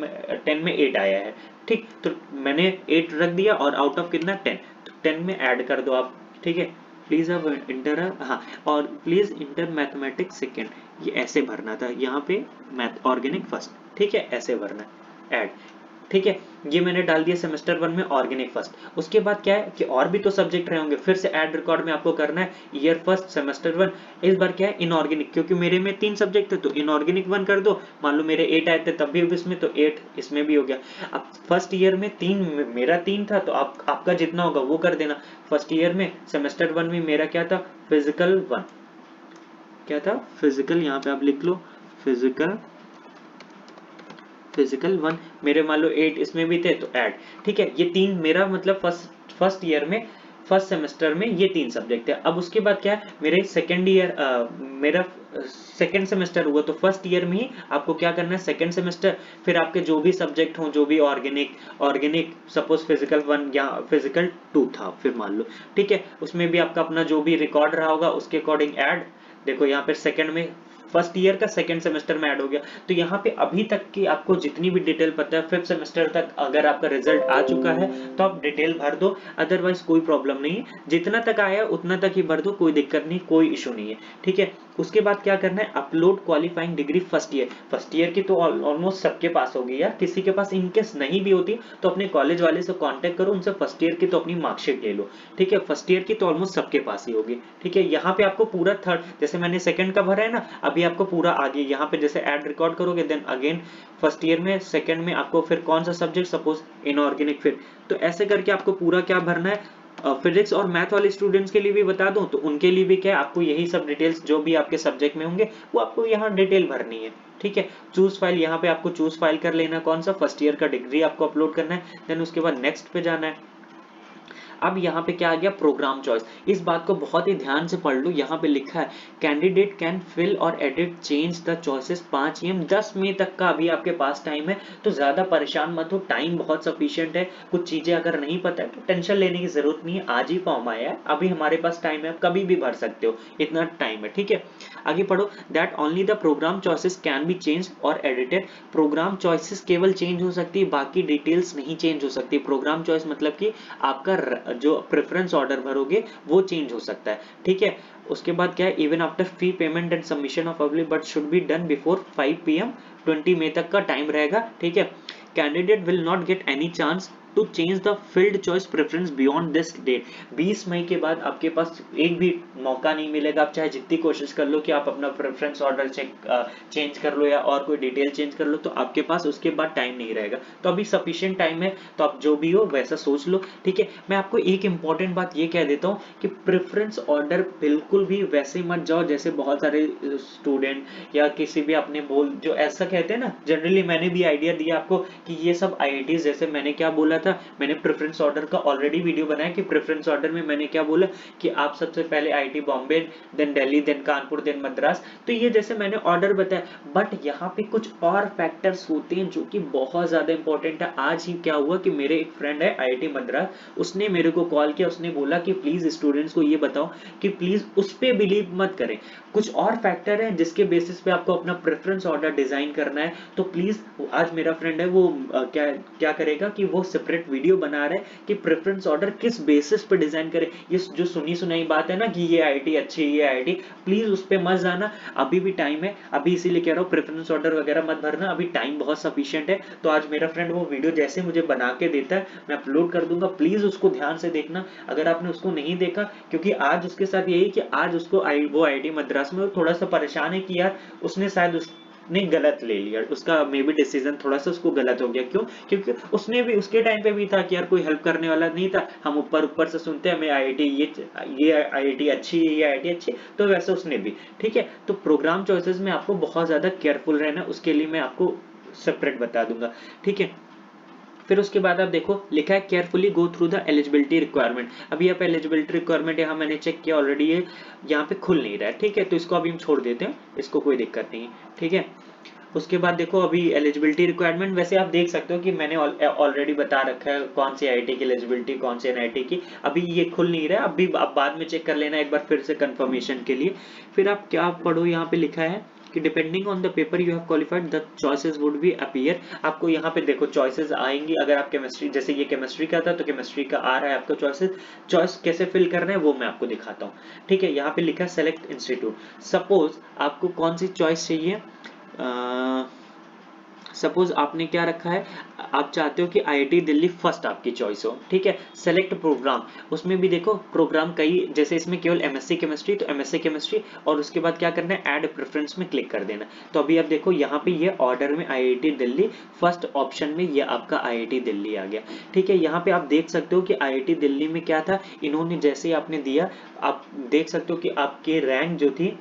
में 8 आया है, ठीक, तो मैंने 8 रख दिया और आउट ऑफ कितना 10, तो 10 में ऐड कर दो आप, ठीक है। प्लीज अब इंटर, हाँ, और प्लीज इंटर मैथमेटिक्स सेकेंड, ये ऐसे भरना था यहाँ पे, मैथ ऑर्गेनिक फर्स्ट, ठीक है, ऐसे भरना है ऐड, ठीक है। ये मैंने डाल दिया सेमेस्टर 1 में ऑर्गेनिक फर्स्ट। उसके बाद क्या है कि और भी तो सब्जेक्ट रहे होंगे, फिर से ऐड रिकॉर्ड में आपको करना है ईयर फर्स्ट सेमेस्टर 1। इस बार क्या है इनऑर्गेनिक, क्योंकि मेरे में 3 सब्जेक्ट थे तो इनऑर्गेनिक 1 कर दो। मान लो मेरे 8 आए थे तब भी इसमें, तो 8 इसमें भी हो गया। अब फर्स्ट ईयर में 3, मेरा 3 था तो आपका जितना होगा वो कर देना। फर्स्ट ईयर में सेमेस्टर 1 में मेरा क्या था, फिजिकल 1, क्या था फिजिकल, यहाँ पे आप लिख लो फिजिकल 1, मेरे मान लो 8 इसमें भी थे तो ऐड, ठीक है। ये 3 मेरा मतलब फर्स्ट ईयर में फर्स्ट सेमेस्टर में ये 3 सब्जेक्ट है। अब उसके बाद क्या है मेरे सेकेंड ईयर, मेरा सेकेंड सेमेस्टर हुआ तो फर्स्ट ईयर में ही आपको क्या करना है सेकेंड सेमेस्टर, फिर आपके जो भी सब्जेक्ट हों, जो भी ऑर्गेनिक सपोज फिजिकल 1 या फिजिकल 2 था फिर मान लो, ठीक है, उसमें भी आपका अपना जो भी रिकॉर्ड रहा होगा उसके अकॉर्डिंग ऐड। देखो यहाँ पे सेकेंड में फर्स्ट ईयर का सेकंड सेमेस्टर में ऐड हो गया। तो यहाँ पे अभी तक की आपको जितनी भी डिटेल पता है, फिफ्थ सेमेस्टर तक अगर आपका रिजल्ट आ चुका है तो आप डिटेल भर दो, अदरवाइज कोई प्रॉब्लम नहीं है। जितना तक आया उतना तक ही भर दो, कोई दिक्कत नहीं, कोई इशू नहीं है, ठीक है। उसके बाद क्या करना है, upload qualifying degree first year की तो ऑलमोस्ट सबके पास होगी यार, किसी के पास इनकेस नहीं भी होती तो अपने कॉलेज वाले से कांटेक्ट करो, उनसे फर्स्ट ईयर की तो अपनी मार्कशीट ले लो, ठीक है। फर्स्ट ईयर की तो ऑलमोस्ट सबके पास ही होगी, ठीक है। यहाँ पे आपको पूरा थर्ड, जैसे मैंने सेकंड का भरा है ना, अभी आपको पूरा आगे यहाँ पे जैसे ऐड रिकॉर्ड करोगे देन अगेन फर्स्ट ईयर में सेकंड में आपको फिर कौन सा सब्जेक्ट, सपोज इनऑर्गेनिक, फिर तो ऐसे करके आपको पूरा क्या भरना है। फिजिक्स और मैथ वाले स्टूडेंट्स के लिए भी बता दूं तो उनके लिए भी क्या है, आपको यही सब डिटेल्स जो भी आपके सब्जेक्ट में होंगे वो आपको यहाँ डिटेल भरनी है, ठीक है। चूज फाइल, यहाँ पे आपको चूज फाइल कर लेना, कौन सा फर्स्ट ईयर का डिग्री आपको अपलोड करना है, देन उसके बाद नेक्स्ट पे जाना है। अब यहाँ पे क्या आ गया, प्रोग्राम चॉइस। इस बात को बहुत ही ध्यान से पढ़ लो, यहाँ पे लिखा है कैंडिडेट कैन फिल और edit change the choices 5 AM 10 मई तक का अभी आपके पास टाइम है, तो ज्यादा परेशान मत हो, टाइम बहुत सफिशिएंट है। कुछ चीजें अगर नहीं पता है तो टेंशन लेने की जरूरत नहीं है, आज ही फॉर्म आया है, अभी हमारे पास टाइम है, आप कभी भी भर सकते हो, इतना टाइम है, ठीक है। आगे पढ़ो, that only the programme choices can be change और एडिटेड। प्रोग्राम चॉइसेस केवल चेंज हो सकती है, बाकी डिटेल्स नहीं चेंज हो सकती। प्रोग्राम चॉइस मतलब कि आपका जो प्रेफरेंस ऑर्डर भरोगे वो चेंज हो सकता है, ठीक है। उसके बाद क्या है, even after fee payment and submission of public but should be done before 5 PM 20 मई तक का टाइम रहेगा, ठीक है। Candidate will not get any chance to change the field choice preference beyond this date. 20 मई के बाद आपके पास एक भी मौका नहीं मिलेगा, आप चाहे जितनी कोशिश कर लो कि आप अपना प्रेफरेंस ऑर्डर चेंज कर लो या और कोई डिटेल चेंज कर लो, तो आपके पास उसके बाद टाइम नहीं रहेगा। तो अभी सफिशिएंट टाइम है, तो आप जो भी हो वैसा सोच लो, ठीक है। मैं आपको एक इंपॉर्टेंट बात ये कह देता हूँ कि प्रेफरेंस ऑर्डर बिल्कुल भी वैसे मत जाओ जैसे बहुत सारे स्टूडेंट या किसी भी अपने बोल जो ऐसा कहते हैं ना, जनरली मैंने भी आइडिया दिया आपको कि ये सब IITs, जैसे मैंने क्या बोला था, मैंने प्रेफरेंस ऑर्डर का ऑलरेडी वीडियो बनाया कि प्रेफरेंस ऑर्डर में मैंने क्या बोला कि आप सबसे पहले IIT Bombay, then Delhi, then Kanpur, then Madras, तो ये जैसे मैंने ऑर्डर बताया, बट यहाँ पे कुछ और फैक्टर्स होते हैं जो कि बहुत ज्यादा इंपॉर्टेंट है। आज ही क्या हुआ कि मेरे एक फ्रेंड है IIT मद्रास, उसने मेरे को कॉल किया, उसने बोला कि प्लीज स्टूडेंट्स को ये बताओ कि प्लीज उस पे बिलीव मत करें, कुछ और फैक्टर है जिसके बेसिस पे आपको अपना प्रेफरेंस ऑर्डर डिजाइन करना है। तो प्लीज, आज मेरा फ्रेंड है वो क्या करेगा कि वो सेपरेट वीडियो बना रहा है कि प्रेफरेंस ऑर्डर किस बेसिस पे डिजाइन करे। ये जो सुनी सुनाई बात है ना कि ये IIT अच्छी, ये IIT, प्लीज उस पे मत जाना, अभी भी टाइम है। अभी इसीलिए कह रहा हूँ प्रेफरेंस ऑर्डर वगैरह मत भरना, अभी टाइम बहुत सफिशिएंट है। तो आज मेरा फ्रेंड वो वीडियो जैसे मुझे बना के देता है मैं अपलोड कर दूंगा, प्लीज उसको ध्यान से देखना अगर आपने उसको नहीं देखा, क्योंकि आज उसके साथ यही कि आज उसको वो IIT मद्रास में थोड़ा सा परेशान है कि यार उसने शायद ने गलत ले लिया, उसका मे बी डिसीजन थोड़ा सा उसको गलत हो गया। क्यों? क्योंकि उसने भी उसके टाइम पे भी था कि यार कोई हेल्प करने वाला नहीं था, हम ऊपर ऊपर से सुनते हैं हमें आईआईटी ये आईआईटी अच्छी है, ये आईआईटी अच्छी, तो वैसे उसने भी। ठीक है, तो प्रोग्राम चॉइसेस में आपको बहुत ज्यादा केयरफुल रहना, उसके लिए मैं आपको सेपरेट बता दूंगा। ठीक है, फिर उसके बाद आप देखो लिखा है carefully go through the eligibility requirement. अभी आप एलिजिबिलिटी रिक्वायरमेंट यहाँ मैंने चेक किया ऑलरेडी, ये यहाँ पे खुल नहीं रहा है। ठीक है, तो इसको अभी हम छोड़ देते हैं, इसको कोई दिक्कत नहीं है। ठीक है, उसके बाद देखो अभी एलिजिबिलिटी रिक्वायरमेंट, वैसे आप देख सकते हो कि मैंने ऑलरेडी बता रखा है कौन सी आईआईटी की एलिजिबिलिटी, कौन सी एनआईटी की। अभी ये खुल नहीं रहा है, अभी आप बाद में चेक कर लेना एक बार फिर से कंफर्मेशन के लिए। फिर आप क्या पढ़ो, यहाँ पे लिखा है कि depending on the paper you have qualified the choices would be appear. आपको यहाँ पे देखो चॉइसेस आएंगी, अगर आप केमिस्ट्री, जैसे ये केमिस्ट्री का था तो केमिस्ट्री का आ रहा है आपको चॉइसेस। चॉइस कैसे फिल करना है वो मैं आपको दिखाता हूँ। ठीक है, यहाँ पे लिखा है सेलेक्ट इंस्टीट्यूट। सपोज आपको कौन सी चॉइस चाहिए, सपोज आपने क्या रखा है, आप चाहते हो कि आईआईटी दिल्ली फर्स्ट आपकी चॉइस हो। ठीक है, सेलेक्ट प्रोग्राम, उसमें भी देखो प्रोग्राम कई, जैसे इसमें केवल एमएससी केमिस्ट्री, तो एमएससी केमिस्ट्री, और उसके बाद क्या करना है, ऐड प्रेफरेंस में क्लिक कर देना। तो अभी आप देखो यहाँ पे ये ऑर्डर में आईआईटी दिल्ली फर्स्ट ऑप्शन में ये आपका आईआईटी दिल्ली आ गया। ठीक है, यहाँ पे आप देख सकते हो कि आईआईटी दिल्ली में क्या था, इन्होंने जैसे ही आपने दिया, आप देख सकते हो कि आपकी रैंक जो थी,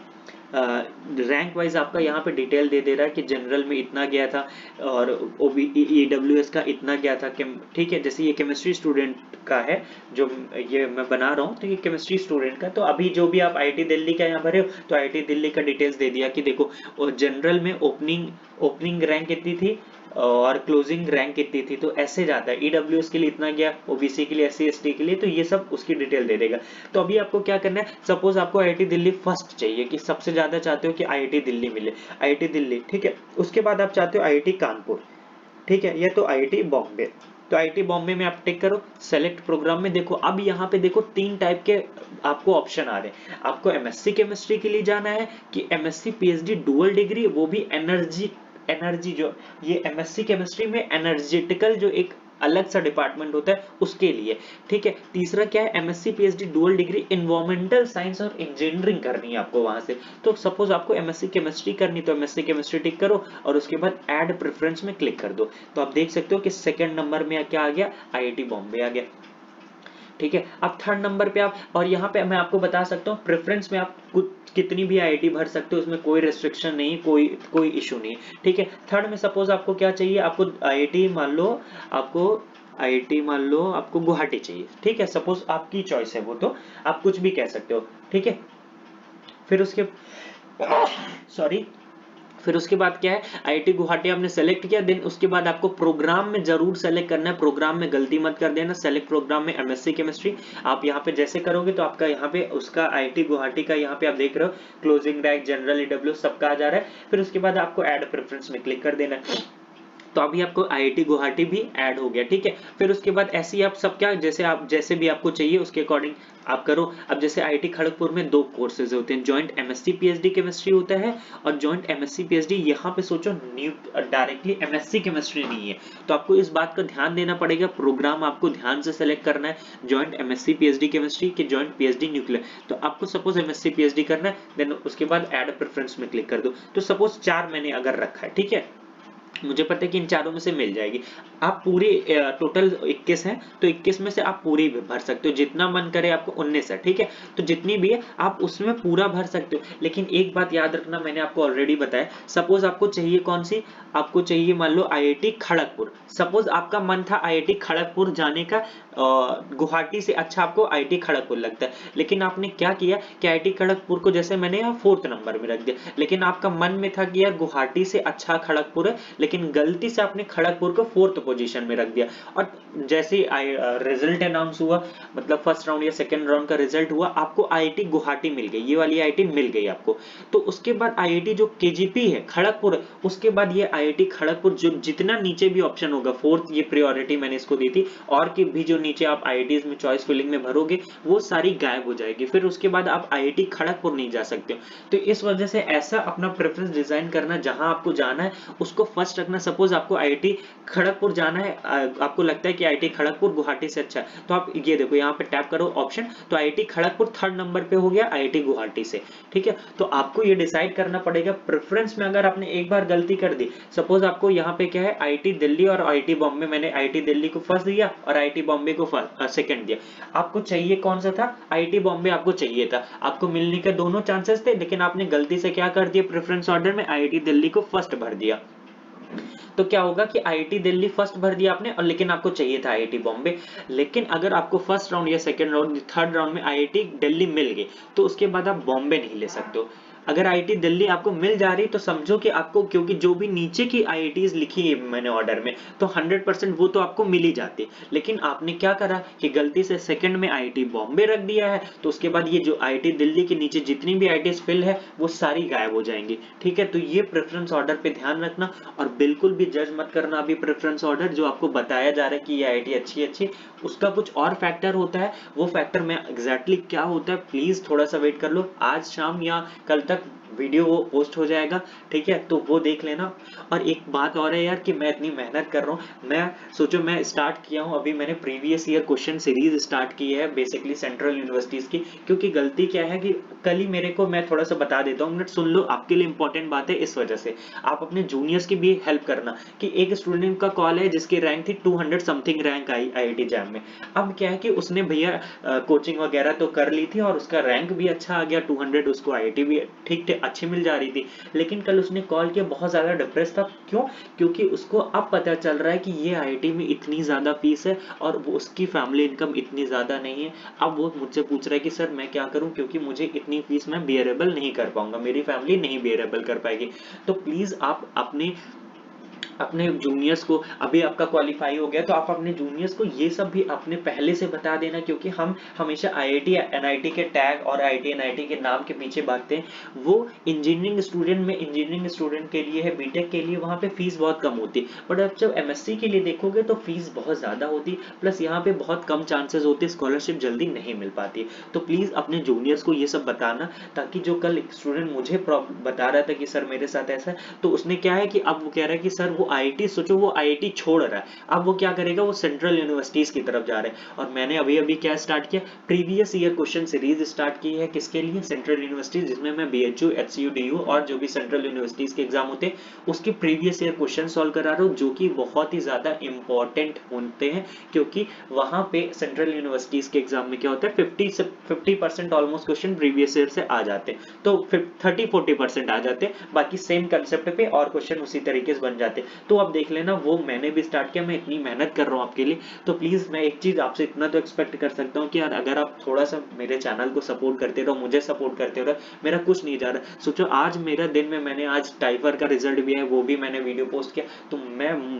रैंक वाइज आपका यहाँ पे डिटेल दे रहा है कि जनरल में इतना गया था और ईडब्ल्यूएस का इतना गया था। ठीक है, जैसे ये केमिस्ट्री स्टूडेंट का है जो ये मैं बना रहा हूँ, तो ये केमिस्ट्री स्टूडेंट का, तो अभी जो भी आप आईआईटी दिल्ली का यहाँ भरे हो तो आईआईटी दिल्ली का डिटेल्स दे दिया कि देखो जनरल में ओपनिंग रैंक कितनी थी और क्लोजिंग रैंक कितनी थी, तो ऐसे जाता है। ईडब्ल्यूएस के लिए इतना गया, ओबीसी के लिए, एससी एसटी के लिए, तो ये सब उसकी डिटेल दे देगा। तो अभी आपको क्या करना है, सपोज आपको आईआईटी दिल्ली फर्स्ट चाहिए, कि सबसे ज्यादा चाहते हो कि आईआईटी दिल्ली मिले, आईआईटी दिल्ली। ठीक है, उसके बाद आप चाहते हो आईआईटी कानपुर, ठीक है, या तो आईआईटी बॉम्बे, तो आईआईटी बॉम्बे में आप टिक करो। सेलेक्ट प्रोग्राम में देखो, अब यहाँ पे देखो 3 टाइप के आपको ऑप्शन आ रहे हैं। आपको एमएससी केमिस्ट्री के लिए जाना है कि एमएससी पीएचडी डुअल डिग्री, वो भी एनर्जी जो ये एमएससी केमिस्ट्री में एनर्जेटिकल जो एक अलग सा डिपार्टमेंट होता है उसके लिए। ठीक है, तीसरा क्या है, MSc PhD dual degree environmental science और इंजीनियरिंग करनी है आपको वहां से। तो सपोज आपको एमएससी केमिस्ट्री करनी, तो एमएससी केमिस्ट्री टिक करो और उसके बाद ऐड प्रेफरेंस में क्लिक कर दो। तो आप देख सकते हो कि सेकंड नंबर में क्या आ गया, आईआईटी बॉम्बे आ गया। ठीक है, अब थर्ड नंबर पे आप, और यहाँ पे मैं आपको बता सकता हूँ प्रेफरेंस में आप कितनी भी आईआईटी भर सकते हो, उसमें कोई रेस्ट्रिक्शन नहीं, कोई इशू नहीं। ठीक है, थर्ड में सपोज आपको क्या चाहिए, आपको आईआईटी मान लो आपको गुवाहाटी चाहिए। ठीक है, सपोज आपकी चॉइस है वो, तो आप कुछ भी कह सकते हो। ठीक है, फिर उसके फिर उसके बाद क्या है, आईआईटी गुवाहाटी आपने सेलेक्ट किया, देन उसके बाद आपको प्रोग्राम में जरूर सेलेक्ट करना है, प्रोग्राम में गलती मत कर देना। सेलेक्ट प्रोग्राम में एमएससी केमिस्ट्री आप यहाँ पे जैसे करोगे तो आपका यहाँ पे उसका आईआईटी गुवाहाटी का यहाँ पे आप देख रहे हो क्लोजिंग रैंक, जनरल, ईडब्ल्यू सबका आ जा रहा है। फिर उसके बाद आपको ऐड प्रेफरेंस में क्लिक कर देना है, तो अभी आपको आईआईटी गुवाहाटी भी ऐड हो गया। ठीक है, फिर उसके बाद ऐसे ही आप सब क्या, जैसे भी आपको चाहिए उसके अकॉर्डिंग आप करो। अब जैसे आईआईटी खड़गपुर में 2 कोर्सेज होते हैं, जॉइंट एमएससी पीएचडी केमिस्ट्री होता है और जॉइंट एमएससी पीएचडी, यहाँ पे सोचो डायरेक्टली एमएससी केमिस्ट्री नहीं है, तो आपको इस बात का ध्यान देना पड़ेगा, प्रोग्राम आपको ध्यान से सेलेक्ट करना है। जॉइंट एमएससी पीएचडी केमिस्ट्री के जॉइंट पीएचडी न्यूक्लियर, तो आपको सपोज एमएससी पीएचडी करना है, देन उसके बाद ऐड प्रेफरेंस में क्लिक कर दो। तो सपोज 4 मैंने अगर रखा है, ठीक है, मुझे पता है कि इन चारों में से मिल जाएगी। आप पूरे टोटल 21 हैं तो 21 में से आप पूरी भी भर सकते हो, जितना मन करे आपको। 19 है, ठीक है, तो जितनी भी है आप उसमें पूरा भर सकते हो। लेकिन एक बात याद रखना, मैंने आपको ऑलरेडी बताया, सपोज आपको चाहिए कौन सी, आपको चाहिए मान लो आईआईटी खड़गपुर। सपोज आपका मन था आईआईटी खड़गपुर जाने का, गुवाहाटी से अच्छा आपको आईआईटी खड़गपुर लगता है, लेकिन आपने क्या किया कि आईआईटी खड़गपुर को जैसे मैंने यहाँ 4th नंबर में रख दिया, लेकिन आपका मन में था कि यार गुवाहाटी से अच्छा खड़गपुर है, लेकिन गलती से आपने खड़गपुर को 4th पोजीशन में रख दिया। और जैसे रिजल्ट अनाउंस हुआ, मतलब फर्स्ट राउंड या सेकंड राउंड का रिजल्ट हुआ, आपको आईआईटी गुवाहाटी मिल गई, ये वाली आईआईटी मिल गई आपको। तो उसके बाद आईआईटी जो केजीपी है खड़गपुर, उसके बाद ये आईआईटी खड़गपुर, जो जितना नीचे भी ऑप्शन होगा 4th, ये प्रायोरिटी मैंने इसको दी थी, और कि भी जो नीचे आप आईआईटीज में चॉइस फिलिंग में भरोगे वो सारी गायब हो जाएगी, फिर उसके बाद आप आईआईटी खड़गपुर नहीं जा सकते हो। तो इस वजह से ऐसा अपना प्रेफरेंस डिजाइन करना, जहां आपको जाना है उसको फर्स्ट फर्स्ट रखना। सपोज आपको आईआईटी खड़गपुर जाना है, आपको लगता है कि आईआईटी खड़गपुर गुवाहाटी से अच्छा है, तो आप ये देखो यहाँ पे टैप करो ऑप्शन, तो आईआईटी खड़गपुर थर्ड नंबर पे हो गया आईआईटी गुवाहाटी से। ठीक है, तो आपको ये डिसाइड करना पड़ेगा प्रेफरेंस में। अगर आपने एक बार गलती कर दी, सपोज आपको यहाँ पे क्या है आईआईटी दिल्ली और आईआईटी बॉम्बे, मैंने आईआईटी दिल्ली को फर्स्ट दिया और आईआईटी बॉम्बे को सेकंड दिया। आपको चाहिए कौन सा था, आईआईटी बॉम्बे आपको चाहिए था, आपको मिलने के दोनों चांसेस थे, लेकिन आपने गलती से क्या कर दिया, प्रेफरेंस ऑर्डर में आईआईटी दिल्ली को फर्स्ट भर दिया। तो क्या होगा कि आईआईटी दिल्ली फर्स्ट भर दिया आपने, और लेकिन आपको चाहिए था आईआईटी बॉम्बे। लेकिन अगर आपको फर्स्ट राउंड या सेकंड राउंड थर्ड राउंड में आईआईटी दिल्ली मिल गई, तो उसके बाद आप बॉम्बे नहीं ले सकते हो। अगर आईआईटी दिल्ली आपको मिल जा रही तो समझो कि आपको, क्योंकि जो भी नीचे की आईआईटीज लिखी है मैंने ऑर्डर में, तो 100% वो तो आपको मिल ही जाती, लेकिन आपने क्या करा कि गलती से सेकंड में आईआईटी बॉम्बे रख दिया है, तो उसके बाद ये जो आईआईटी दिल्ली के नीचे जितनी भी आईआईटीज फिल है वो सारी गायब हो जाएंगी। ठीक है, तो ये प्रेफरेंस ऑर्डर पे ध्यान रखना, और बिल्कुल भी जज मत करना अभी प्रेफरेंस ऑर्डर जो आपको बताया जा रहा है कि ये आईआईटी अच्छी, उसका कुछ और फैक्टर होता है। वो फैक्टर में एग्जैक्टली क्या होता है प्लीज थोड़ा सा वेट कर लो, आज शाम या कल तक वीडियो वो पोस्ट हो जाएगा। ठीक है, तो वो देख लेना। और एक बात और है यार कि मैं इतनी मेहनत कर रहा हूँ, मैं सोचो मैं स्टार्ट किया हूँ अभी, मैंने previous year question series start की है बेसिकली सेंट्रल यूनिवर्सिटीज की। क्योंकि गलती क्या है कि कल ही मेरे को, मैं थोड़ा सा बता देता हूँ, मिनट सुन लो, आपके लिए इंपॉर्टेंट बात है, इस वजह से आप अपने जूनियर्स की भी हेल्प करना। कि एक स्टूडेंट का कॉल है जिसकी रैंक थी 200 something rank I IIT jam में। अब क्या है कि उसने भैया कोचिंग वगैरह तो कर ली थी और उसका रैंक भी अच्छा आ गया 200, उसको आईआईटी भी ठीक अच्छी मिल जा रही थी। लेकिन कल उसने कॉल किया, बहुत ज्यादा डिप्रेस था। क्यों? क्योंकि उसको अब पता चल रहा है कि ये आईआईटी में इतनी ज्यादा फीस है और वो उसकी फैमिली इनकम इतनी ज्यादा नहीं है। अब वो मुझसे पूछ रहा है कि सर मैं क्या करूं, क्योंकि मुझे इतनी फीस मैं बियरेबल नहीं कर पाऊंगा, मेरी फैमिली नहीं बियरेबल कर पाएगी। तो प्लीज आप अपने जूनियर्स को, अभी आपका क्वालिफाई हो गया तो आप अपने जूनियर्स को ये सब भी अपने पहले से बता देना। क्योंकि हम हमेशा आईआईटी एनआईटी के टैग और आईआईटी एनआईटी के नाम के पीछे भागते हैं। वो इंजीनियरिंग स्टूडेंट में, इंजीनियरिंग स्टूडेंट के लिए है, बीटेक के लिए वहां पे फीस बहुत कम होती है, बट अब जब एमएससी के लिए देखोगे तो फीस बहुत ज्यादा होती, प्लस यहाँ पे बहुत कम चांसेस होते, स्कॉलरशिप जल्दी नहीं मिल पाती। तो प्लीज अपने जूनियर्स को ये सब बताना, ताकि जो कल स्टूडेंट मुझे बता रहा था कि सर मेरे साथ ऐसा है, तो उसने क्या है कि अब वो कह रहा है कि सर वो आईआईटी, सोचो वो आईआईटी छोड़ रहा है, अब वो क्या करेगा, वो सेंट्रल यूनिवर्सिटीज की तरफ जा रहे हैं। और मैंने अभी अभी क्या स्टार्ट किया, previous year question series start की है, किसके लिए, सेंट्रल यूनिवर्सिटीज, जिसमें मैं बीएचयू, एचसीयू, डीयू और जो भी सेंट्रल यूनिवर्सिटीज के एग्जाम होते हैं उसके प्रीवियस ईयर क्वेश्चन सॉल्व करा रहा हूँ, जो कि बहुत ही ज्यादा इंपॉर्टेंट होते हैं। क्योंकि वहां पे सेंट्रल यूनिवर्सिटीज के एग्जाम में क्या होता है, 50% ऑलमोस्ट क्वेश्चन प्रीवियस ईयर से आ जाते हैं, तो 30-40% आ जाते हैं, बाकी सेम कंसेप्ट पे और क्वेश्चन उसी तरीके से बन जाते हैं। तो अब देख लेना, वो मैंने भी स्टार्ट किया, मैं इतनी मेहनत कर रहा हूँ आपके लिए। तो प्लीज मैं एक चीज आपसे इतना तो एक्सपेक्ट कर सकता हूँ कि यार अगर आप थोड़ा सा मेरे चैनल को सपोर्ट करते रहो, मुझे सपोर्ट करते रहो, मेरा कुछ नहीं जा रहा। सोचो आज मेरा दिन में मैंने आज टाइफर का रिजल्ट भी है, वो भी मैंने वीडियो पोस्ट किया। तो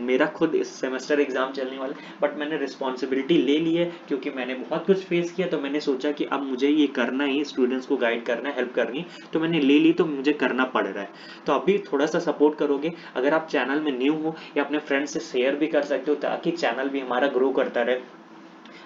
मेरा खुद इस सेमेस्टर एग्जाम चलने वाला, बट मैंने रिस्पॉन्सिबिलिटी ले ली है, क्योंकि मैंने बहुत कुछ फेस किया। तो मैंने सोचा कि अब मुझे ये करना ही, स्टूडेंट्स को गाइड करना है, हेल्प करनी, तो मैंने ले ली, तो मुझे करना पड़ रहा है। तो अभी थोड़ा सा सपोर्ट करोगे, अगर आप चैनल में न्यू हो या अपने फ्रेंड्स से शेयर भी कर सकते हो, ताकि चैनल भी हमारा ग्रो करता रहे।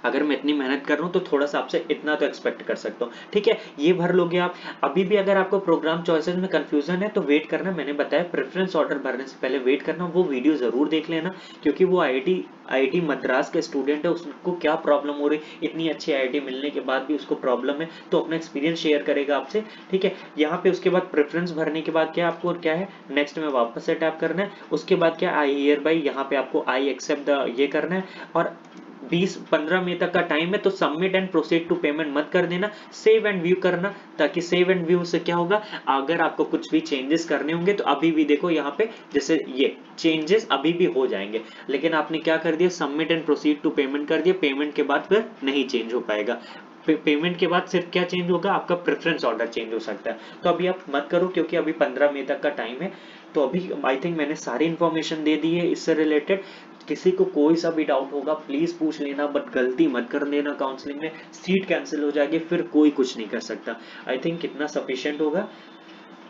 अगर मैं इतनी मेहनत कर रहा हूँ तो थोड़ा सा आपसे इतना तो एक्सपेक्ट कर सकता हूँ। ठीक है, ये भर लोगे आप। अभी भी अगर आपको प्रोग्राम चॉइसेस में कंफ्यूजन है तो वेट करना, मैंने बताया प्रेफरेंस ऑर्डर भरने से पहले वेट करना, वो वीडियो जरूर देख लेना। क्योंकि वो आईआईटी मद्रास के स्टूडेंट है, उसको क्या प्रॉब्लम हो रही, इतनी अच्छी आईआईटी मिलने के बाद भी उसको प्रॉब्लम है, तो अपना एक्सपीरियंस शेयर करेगा आपसे। ठीक है, यहाँ पे उसके बाद प्रेफरेंस भरने के बाद क्या आपको क्या है, नेक्स्ट में वापस से टैप करना है। उसके बाद क्या, आई हियर बाई, यहाँ पे आपको आई एक्सेप्ट ये करना है, और 20-15 मई तक का टाइम है, तो submit and proceed to payment मत कर देना, सेव एंड व्यू करना। ताकि सेव एंड व्यू से क्या होगा, अगर आपको कुछ भी चेंजेस करने होंगे तो अभी भी देखो यहाँ पे, जैसे ये चेंजेस अभी भी हो जाएंगे, लेकिन आपने क्या कर दिया, submit and proceed to payment कर दिया, पेमेंट के बाद फिर नहीं चेंज हो पाएगा। पेमेंट के बाद सिर्फ क्या चेंज होगा, आपका प्रेफरेंस ऑर्डर चेंज हो सकता है। तो अभी आप मत करो, क्योंकि अभी 15 मई तक का टाइम है। तो अभी आई थिंक मैंने सारी इंफॉर्मेशन दे दी है इससे रिलेटेड। किसी को कोई सा भी डाउट होगा प्लीज पूछ लेना, बट गलती मत कर देना, काउंसलिंग में सीट कैंसिल हो जाएगी, फिर कोई कुछ नहीं कर सकता। आई थिंक कितना सफिशिएंट होगा।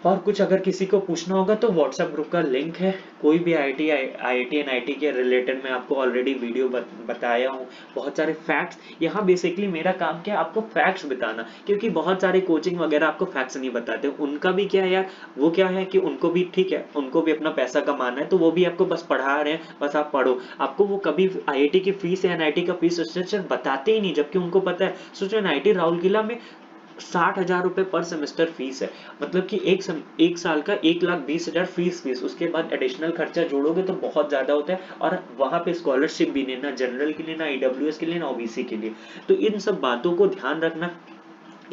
और कुछ अगर किसी को पूछना होगा तो व्हाट्सएप ग्रुप का लिंक है। कोई भी आईआईटी एनआईटी के रिलेटेड मैं आपको ऑलरेडी वीडियो बताया हूँ, बहुत सारे फैक्ट्स। यहाँ बेसिकली मेरा काम क्या है, आपको फैक्ट्स बताना, क्योंकि बहुत सारे कोचिंग वगैरह आपको फैक्ट्स नहीं बताते। उनका भी क्या है यार, वो क्या है कि उनको भी ठीक है, उनको भी अपना पैसा कमाना है, तो वो भी आपको बस पढ़ा रहे हैं, बस आप पढ़ो। आपको वो कभी आईआईटी की फीस या एनआईटी का फीस स्ट्रक्चर बताते ही नहीं, जबकि उनको पता है। सोचो एनआईटी राउरकेला में 60,000 रुपए पर सेमेस्टर फीस है, मतलब कि एक साल का 1,20,000 फीस, उसके बाद एडिशनल खर्चा जोड़ोगे तो बहुत ज्यादा होता है। और वहां पे स्कॉलरशिप भी नहीं, ना जनरल के लिए, ना ईडब्ल्यूएस के लिए, ना ओबीसी के लिए। तो इन सब बातों को ध्यान रखना,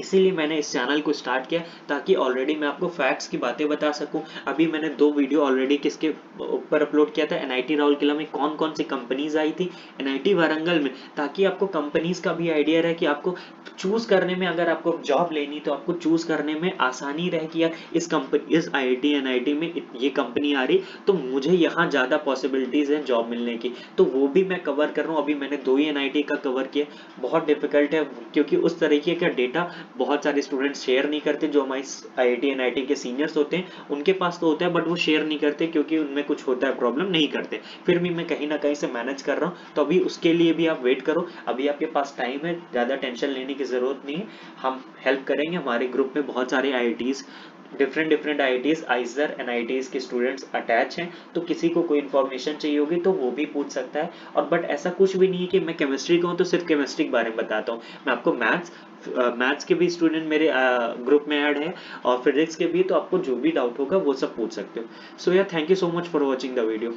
इसीलिए मैंने इस चैनल को स्टार्ट किया, ताकि ऑलरेडी मैं आपको फैक्ट्स की बातें बता सकूं। अभी मैंने 2 वीडियो ऑलरेडी किसके ऊपर अपलोड किया था, एनआईटी राउरकेला में कौन कौन सी कंपनीज आई थी, एनआईटी वारंगल में, ताकि आपको कंपनीज का भी आइडिया रहे कि आपको चूज करने में, अगर आपको जॉब लेनी तो आपको चूज करने में आसानी रहे कि यार इस आईआईटी एनआईटी में ये कंपनी आ रही, तो मुझे यहाँ ज्यादा पॉसिबिलिटीज है जॉब मिलने की। तो वो भी मैं कवर कर रहा हूँ। अभी मैंने 2 ही एनआईटी का कवर किया। बहुत डिफिकल्ट है, क्योंकि उस तरीके का डेटा बहुत सारे स्टूडेंट्स शेयर नहीं करते। जो हमारे आईआईटी एनआईटी के सीनियर्स होते हैं उनके पास तो होता है, बट वो शेयर नहीं करते, क्योंकि उनमें कुछ होता है प्रॉब्लम, नहीं करते। फिर भी मैं कहीं ना कहीं से मैनेज कर रहा हूँ, तो अभी उसके लिए भी आप वेट करो। अभी आपके पास टाइम है, ज्यादा टेंशन लेने की जरूरत नहीं है। हम हेल्प करेंगे। हमारे ग्रुप में बहुत सारे आईआईटीज, डिफरेंट आईआईटीज, आइजर एनआईटीज के स्टूडेंट्स अटैच हैं। तो किसी को कोई इन्फॉर्मेशन चाहिए होगी तो वो भी पूछ सकता है। और बट ऐसा कुछ भी नहीं है कि मैं केमिस्ट्री का हूँ तो सिर्फ केमिस्ट्री के बारे में बताता हूँ। मैं आपको मैथ्स के भी स्टूडेंट मेरे ग्रुप में ऐड है, और फिजिक्स के भी। तो आपको जो भी डाउट होगा वो सब पूछ सकते हो। सो यार, thank you so much for watching the video.